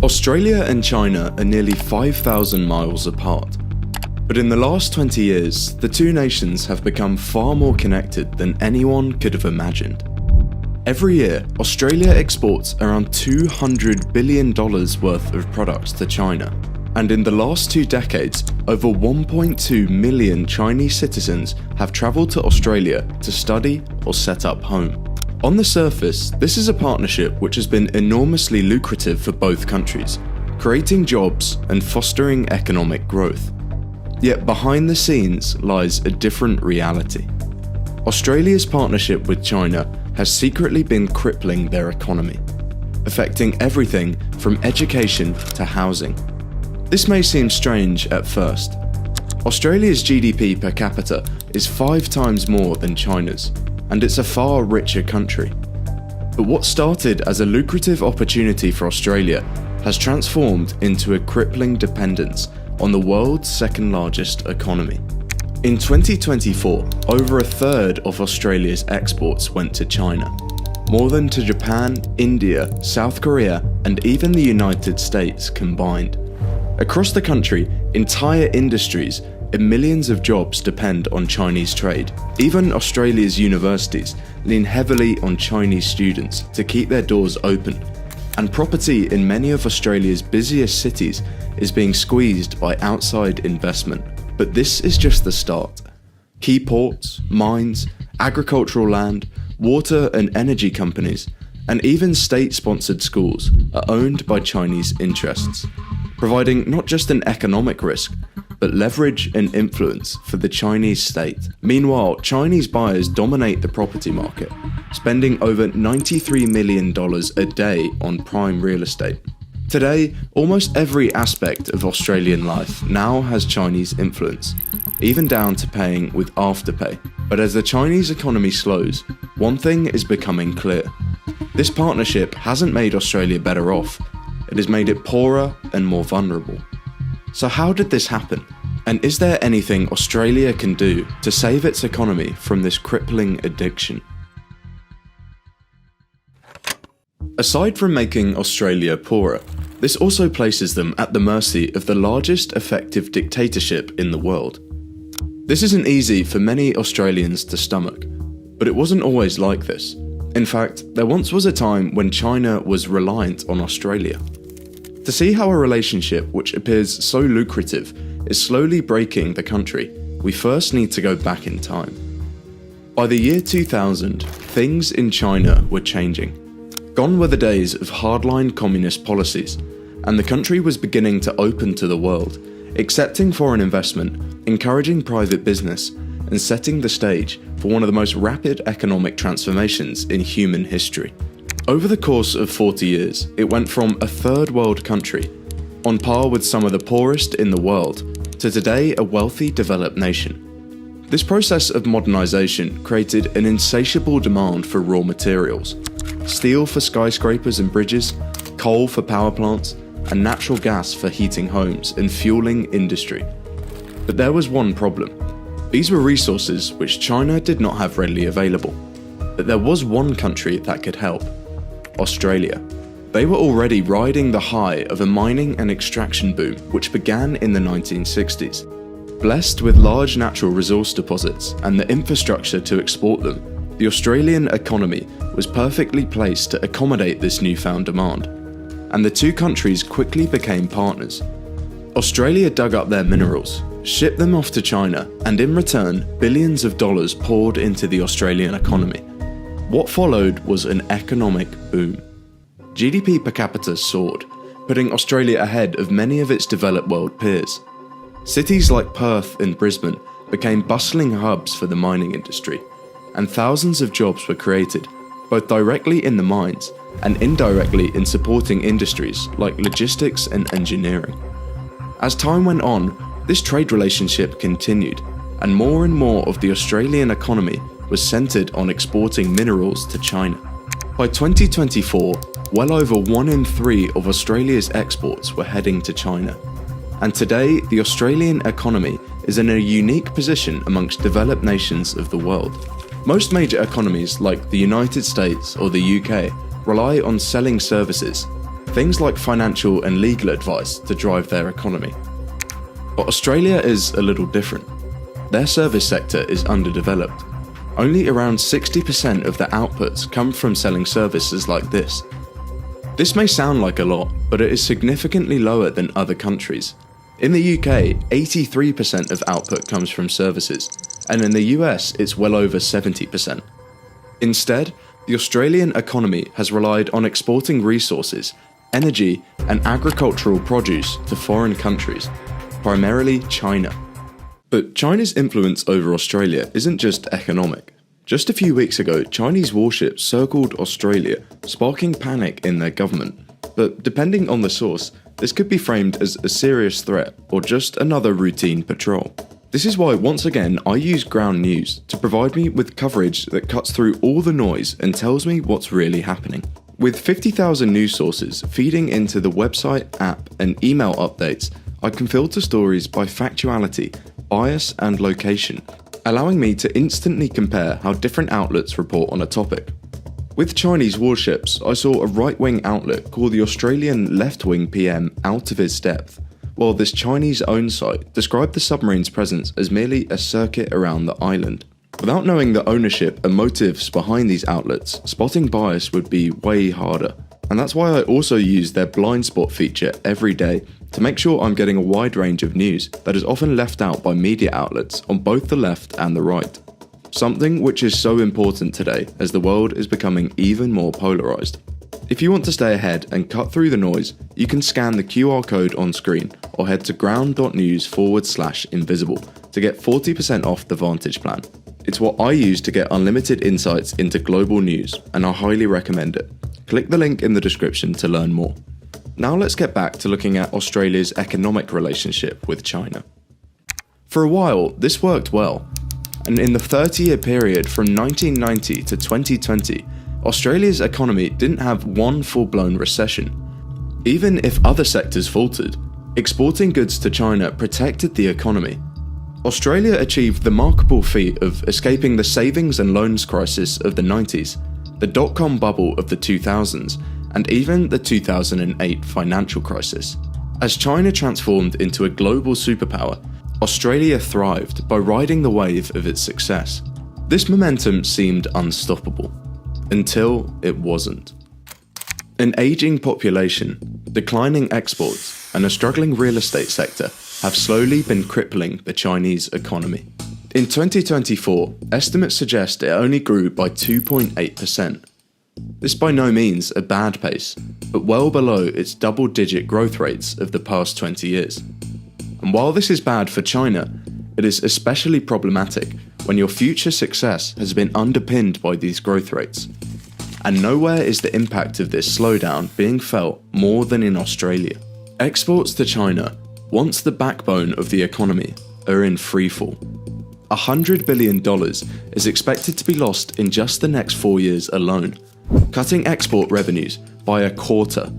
Australia and China are nearly 5,000 miles apart. But in the last 20 years, the two nations have become far more connected than anyone could have imagined. Every year, Australia exports around $200 billion worth of products to China. And in the last 2 decades, over 1.2 million Chinese citizens have travelled to Australia to study or set up home. On the surface, this is a partnership which has been enormously lucrative for both countries, creating jobs and fostering economic growth. Yet behind the scenes lies a different reality. Australia's partnership with China has secretly been crippling their economy, affecting everything from education to housing. This may seem strange at first. Australia's GDP per capita is 5 times more than China's, and it's a far richer country. But what started as a lucrative opportunity for Australia has transformed into a crippling dependence on the world's second largest economy. In 2024, over a third of Australia's exports went to China, more than to Japan, India, South Korea, and even the United States combined. Across the country, entire industries and millions of jobs depend on Chinese trade. Even Australia's universities lean heavily on Chinese students to keep their doors open. And property in many of Australia's busiest cities is being squeezed by outside investment. But this is just the start. Key ports, mines, agricultural land, water and energy companies, and even state-sponsored schools are owned by Chinese interests, providing not just an economic risk, but leverage and influence for the Chinese state. Meanwhile, Chinese buyers dominate the property market, spending over $93 million a day on prime real estate. Today, almost every aspect of Australian life now has Chinese influence, even down to paying with Afterpay. But as the Chinese economy slows, one thing is becoming clear. This partnership hasn't made Australia better off, it has made it poorer and more vulnerable. So how did this happen? And is there anything Australia can do to save its economy from this crippling addiction? Aside from making Australia poorer, this also places them at the mercy of the largest effective dictatorship in the world. This isn't easy for many Australians to stomach, but it wasn't always like this. In fact, there once was a time when China was reliant on Australia. To see how a relationship which appears so lucrative is slowly breaking the country, we first need to go back in time. By the year 2000, things in China were changing. Gone were the days of hardline communist policies, and the country was beginning to open to the world, accepting foreign investment, encouraging private business, and setting the stage for one of the most rapid economic transformations in human history. Over the course of 40 years, it went from a third world country, on par with some of the poorest in the world, to today a wealthy developed nation. This process of modernization created an insatiable demand for raw materials: steel for skyscrapers and bridges, coal for power plants, and natural gas for heating homes and fueling industry. But there was one problem. These were resources which China did not have readily available. But there was one country that could help: Australia. They were already riding the high of a mining and extraction boom which began in the 1960s. Blessed with large natural resource deposits and the infrastructure to export them, the Australian economy was perfectly placed to accommodate this newfound demand, and the two countries quickly became partners. Australia dug up their minerals, shipped them off to China, and in return, billions of dollars poured into the Australian economy. What followed was an economic boom. GDP per capita soared, putting Australia ahead of many of its developed world peers. Cities like Perth and Brisbane became bustling hubs for the mining industry, and thousands of jobs were created, both directly in the mines and indirectly in supporting industries like logistics and engineering. As time went on, this trade relationship continued, and more of the Australian economy was centered on exporting minerals to China. By 2024, well over 1 in 3 of Australia's exports were heading to China. And today, the Australian economy is in a unique position amongst developed nations of the world. Most major economies like the United States or the UK rely on selling services, things like financial and legal advice to drive their economy. But Australia is a little different. Their service sector is underdeveloped. Only around 60% of their outputs come from selling services like this. This may sound like a lot, but it is significantly lower than other countries. In the UK, 83% of output comes from services, and in the US it's well over 70%. Instead, the Australian economy has relied on exporting resources, energy, and agricultural produce to foreign countries, primarily China. But China's influence over Australia isn't just economic. Just a few weeks ago, Chinese warships circled Australia, sparking panic in their government. But depending on the source, this could be framed as a serious threat or just another routine patrol. This is why, once again, I use ground news to provide me with coverage that cuts through all the noise and tells me what's really happening. With 50,000 news sources feeding into the website, app, and email updates, I can filter stories by factuality, bias, and location, allowing me to instantly compare how different outlets report on a topic. With Chinese warships, I saw a right-wing outlet call the Australian left-wing PM out of his depth, while this Chinese-owned site described the submarine's presence as merely a circuit around the island. Without knowing the ownership and motives behind these outlets, spotting bias would be way harder. And that's why I also use their blind spot feature every day to make sure I'm getting a wide range of news that is often left out by media outlets on both the left and the right. Something which is so important today as the world is becoming even more polarised. If you want to stay ahead and cut through the noise, you can scan the QR code on screen or head to ground.news/invisible to get 40% off the Vantage plan. It's what I use to get unlimited insights into global news, and I highly recommend it. Click the link in the description to learn more. Now let's get back to looking at Australia's economic relationship with China. For a while, this worked well, and in the 30-year period from 1990 to 2020, Australia's economy didn't have one full-blown recession. Even if other sectors faltered, exporting goods to China protected the economy. Australia achieved the remarkable feat of escaping the savings and loans crisis of the 90s, the dot-com bubble of the 2000s, and even the 2008 financial crisis. As China transformed into a global superpower, Australia thrived by riding the wave of its success. This momentum seemed unstoppable, until it wasn't. An aging population, declining exports, and a struggling real estate sector have slowly been crippling the Chinese economy. In 2024, estimates suggest it only grew by 2.8%. This by no means a bad pace, but well below its double-digit growth rates of the past 20 years. And while this is bad for China, it is especially problematic when your future success has been underpinned by these growth rates. And nowhere is the impact of this slowdown being felt more than in Australia. Exports to China, once the backbone of the economy, are in freefall. $100 billion is expected to be lost in just the next 4 years alone, cutting export revenues by a quarter.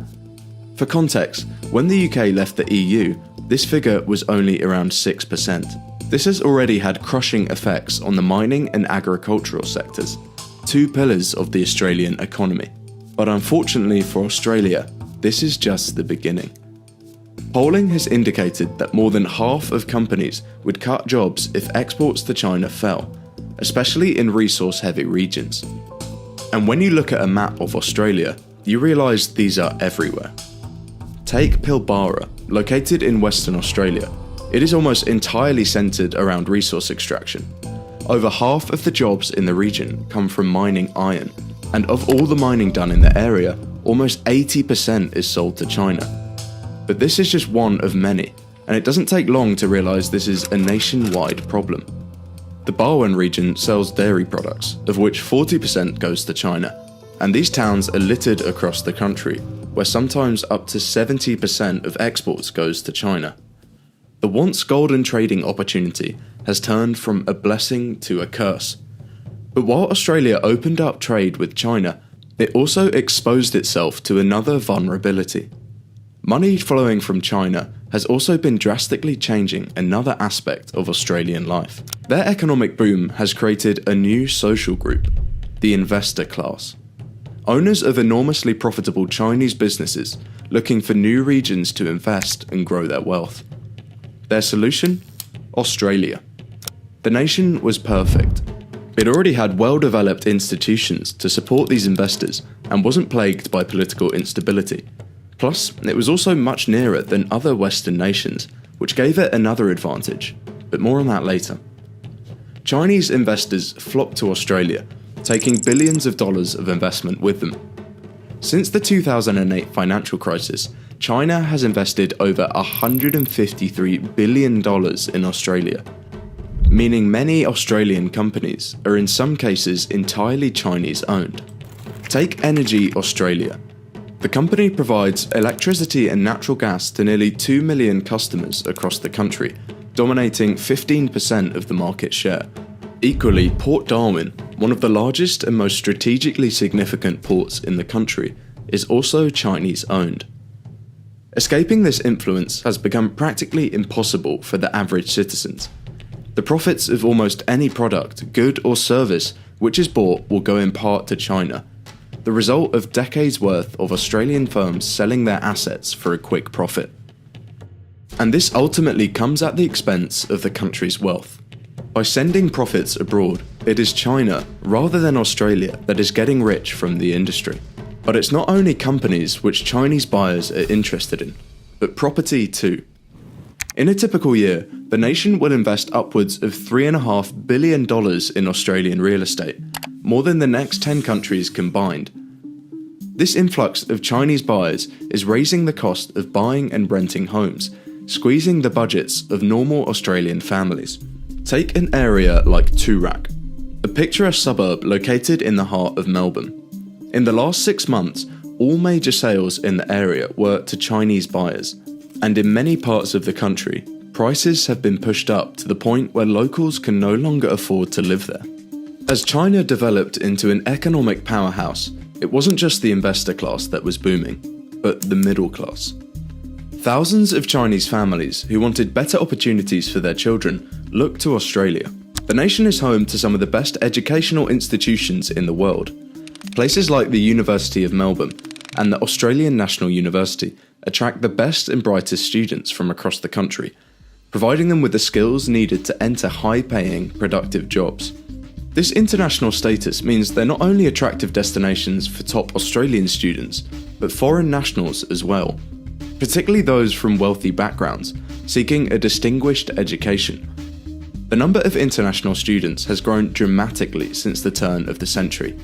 For context, when the UK left the EU, this figure was only around 6%. This has already had crushing effects on the mining and agricultural sectors, two pillars of the Australian economy. But unfortunately for Australia, this is just the beginning. Polling has indicated that more than half of companies would cut jobs if exports to China fell, especially in resource-heavy regions. And when you look at a map of Australia, you realise these are everywhere. Take Pilbara, located in Western Australia. It is almost entirely centred around resource extraction. Over half of the jobs in the region come from mining iron, and of all the mining done in the area, almost 80% is sold to China. But this is just one of many, and it doesn't take long to realise this is a nationwide problem. The Barwon region sells dairy products, of which 40% goes to China, and these towns are littered across the country, where sometimes up to 70% of exports goes to China. The once golden trading opportunity has turned from a blessing to a curse. But while Australia opened up trade with China, it also exposed itself to another vulnerability. Money flowing from China has also been drastically changing another aspect of Australian life. Their economic boom has created a new social group, the investor class. Owners of enormously profitable Chinese businesses looking for new regions to invest and grow their wealth. Their solution? Australia. The nation was perfect. It already had well-developed institutions to support these investors and wasn't plagued by political instability. Plus, it was also much nearer than other Western nations, which gave it another advantage, but more on that later. Chinese investors flocked to Australia, taking billions of dollars of investment with them. Since the 2008 financial crisis, China has invested over $153 billion in Australia, meaning many Australian companies are in some cases entirely Chinese owned. Take Energy Australia. The company provides electricity and natural gas to nearly 2 million customers across the country, dominating 15% of the market share. Equally, Port Darwin, one of the largest and most strategically significant ports in the country, is also Chinese owned. Escaping this influence has become practically impossible for the average citizens. The profits of almost any product, good or service which is bought will go in part to China, the result of decades worth of Australian firms selling their assets for a quick profit. And this ultimately comes at the expense of the country's wealth. By sending profits abroad, it is China, rather than Australia, that is getting rich from the industry. But it's not only companies which Chinese buyers are interested in, but property too. In a typical year, the nation will invest upwards of $3.5 billion in Australian real estate, more than the next 10 countries combined. This influx of Chinese buyers is raising the cost of buying and renting homes, squeezing the budgets of normal Australian families. Take an area like Toorak, a picturesque suburb located in the heart of Melbourne. In the last 6 months, all major sales in the area were to Chinese buyers, and in many parts of the country, prices have been pushed up to the point where locals can no longer afford to live there. As China developed into an economic powerhouse, it wasn't just the investor class that was booming, but the middle class. Thousands of Chinese families who wanted better opportunities for their children looked to Australia. The nation is home to some of the best educational institutions in the world. Places like the University of Melbourne and the Australian National University attract the best and brightest students from across the country, providing them with the skills needed to enter high-paying, productive jobs. This international status means they're not only attractive destinations for top Australian students, but foreign nationals as well, particularly those from wealthy backgrounds seeking a distinguished education. The number of international students has grown dramatically since the turn of the century.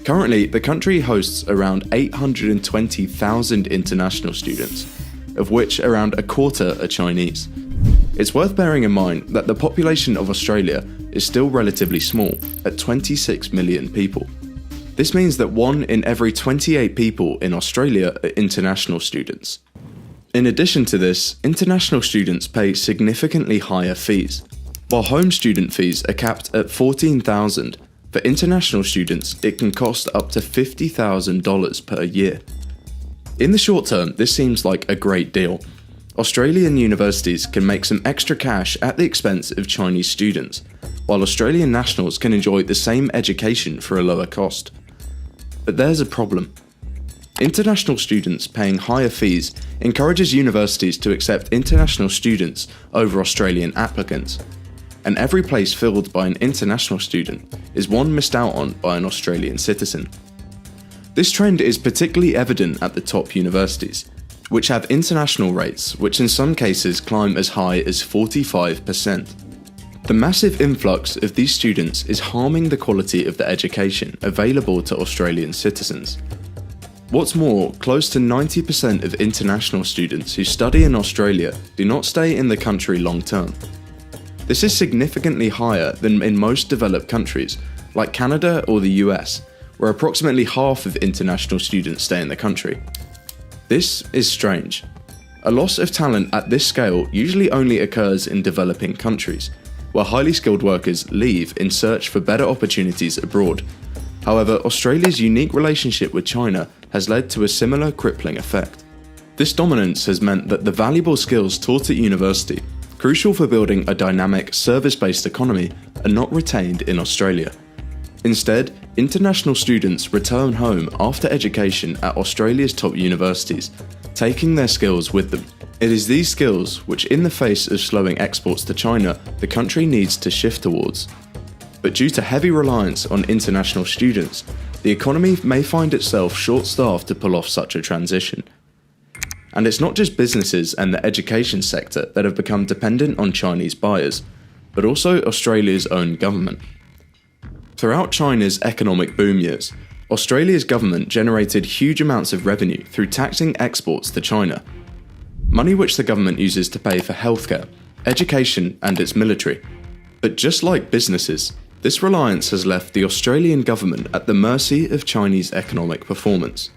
Currently, the country hosts around 820,000 international students, of which around a quarter are Chinese. It's worth bearing in mind that the population of Australia is still relatively small, at 26 million people. This means that 1 in every 28 people in Australia are international students. In addition to this, international students pay significantly higher fees. While home student fees are capped at $14,000, for international students it can cost up to $50,000 per year. In the short term, this seems like a great deal. Australian universities can make some extra cash at the expense of Chinese students, while Australian nationals can enjoy the same education for a lower cost. But there's a problem. International students paying higher fees encourages universities to accept international students over Australian applicants, and every place filled by an international student is one missed out on by an Australian citizen. This trend is particularly evident at the top universities, which have international rates which in some cases climb as high as 45%. The massive influx of these students is harming the quality of the education available to Australian citizens. What's more, close to 90% of international students who study in Australia do not stay in the country long term. This is significantly higher than in most developed countries, like Canada or the US, where approximately half of international students stay in the country. This is strange. A loss of talent at this scale usually only occurs in developing countries, where highly skilled workers leave in search for better opportunities abroad. However, Australia's unique relationship with China has led to a similar crippling effect. This dominance has meant that the valuable skills taught at university, crucial for building a dynamic, service-based economy, are not retained in Australia. Instead, international students return home after education at Australia's top universities, taking their skills with them. It is these skills which, in the face of slowing exports to China, the country needs to shift towards. But due to heavy reliance on international students, the economy may find itself short-staffed to pull off such a transition. And it's not just businesses and the education sector that have become dependent on Chinese buyers, but also Australia's own government. Throughout China's economic boom years, Australia's government generated huge amounts of revenue through taxing exports to China. Money which the government uses to pay for healthcare, education and its military. But just like businesses, this reliance has left the Australian government at the mercy of Chinese economic performance.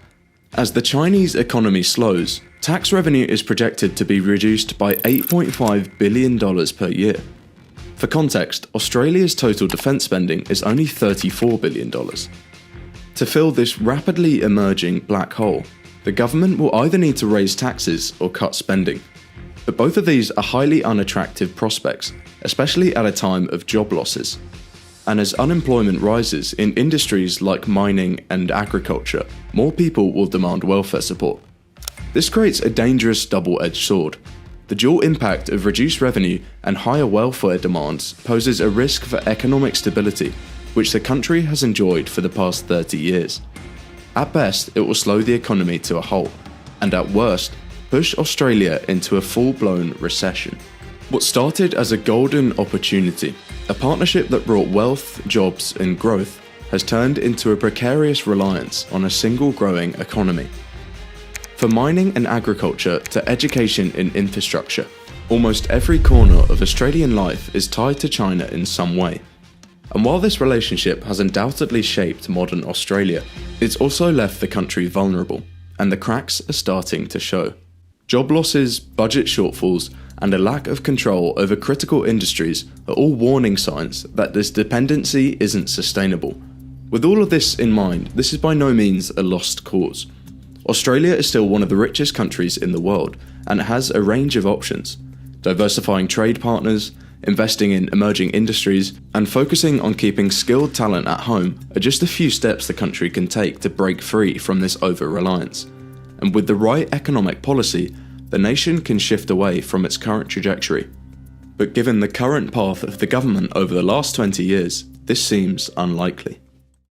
As the Chinese economy slows, tax revenue is projected to be reduced by $8.5 billion per year. For context, Australia's total defence spending is only $34 billion. To fill this rapidly emerging black hole, the government will either need to raise taxes or cut spending. But both of these are highly unattractive prospects, especially at a time of job losses. And as unemployment rises in industries like mining and agriculture, more people will demand welfare support. This creates a dangerous double-edged sword. The dual impact of reduced revenue and higher welfare demands poses a risk for economic stability, which the country has enjoyed for the past 30 years. At best, it will slow the economy to a halt, and at worst, push Australia into a full-blown recession. What started as a golden opportunity, a partnership that brought wealth, jobs and growth, has turned into a precarious reliance on a single growing economy. From mining and agriculture to education and infrastructure, almost every corner of Australian life is tied to China in some way. And while this relationship has undoubtedly shaped modern Australia, it's also left the country vulnerable, and the cracks are starting to show. Job losses, budget shortfalls, and a lack of control over critical industries are all warning signs that this dependency isn't sustainable. With all of this in mind, this is by no means a lost cause. Australia is still one of the richest countries in the world, and it has a range of options. Diversifying trade partners, investing in emerging industries, and focusing on keeping skilled talent at home are just a few steps the country can take to break free from this over-reliance. And with the right economic policy, the nation can shift away from its current trajectory. But given the current path of the government over the last 20 years, this seems unlikely.